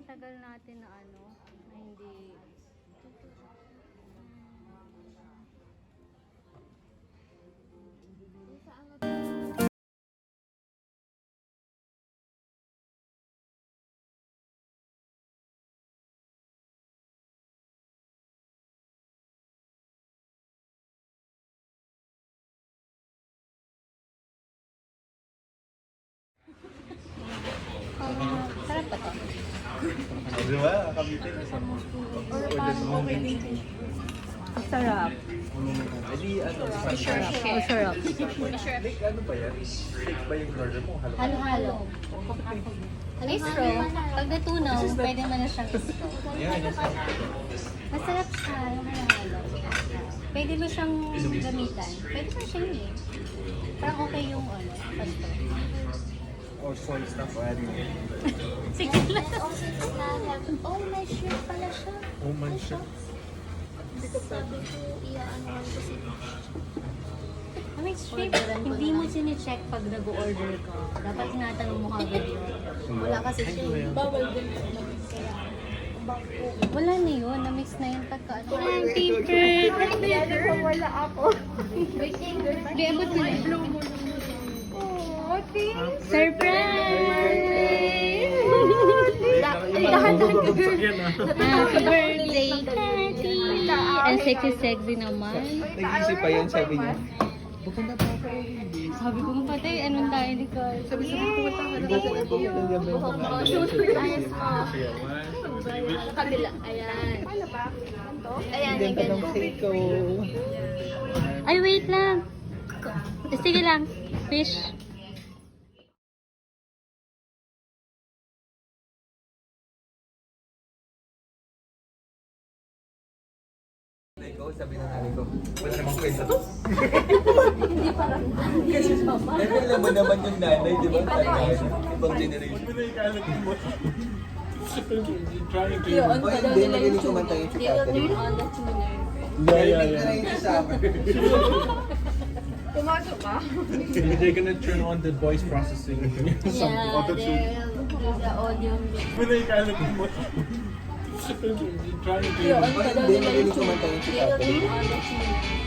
tagal natin na ano, na hindi... Sarap ba to? Di ba? Kamitin. Okay din. Sarap. Edi, ano? Sarap. Like, ano ba yan? Shake ba yung order mo? Halo-halo. Istro, pag natunaw, pwede mo na siyang istro. Yan. Masarap siya, yung halo-halo. Pwede mo siyang gamitan. Pwede mo siyang eh. Parang okay yung ano, pasto. Or soy stuff or ano. Sige lang. Oh, may shirt pala siya. Oh man siya. Sabi ko, iya-ano ko si... May strip, hindi mo sine-check pag nag-order ka. Dapat tinatanong mo kagad yun. Wala kasi siya. Bawal din. Wala na yun, na-mix na yun pagka ano. Paper! Wala ako. Di, abot mo na. Oh, thanks. Surprise! Happy birthday, Tati! Ang sexy-sexy naman. Nag-iisip pa yan, sabi niya. Pupunta pa ako. Sabi ko, patay, anong tayo ni Carl? Sabi ko, pumunta ka na Ayos mo. Kabila. Ayan. Ayan, yung ganito. Ay, wait lang. Sige lang. Fish. Ikaw, sabi ng nanay ko, wala namang kwenta to. Kasi, alam mo naman yung nanay, di ba? Ibang generation. Yun, Ay, hindi, magaling kumanta yung chikatari. on the tuner. Narinig na yung kasama. Pumasok ka? They're gonna turn on the voice processing. Yeah, they'll do the audio mix. Trying to Yun, Ay, hindi, magaling kumanta yung they'll chikatari. turn on the tuner.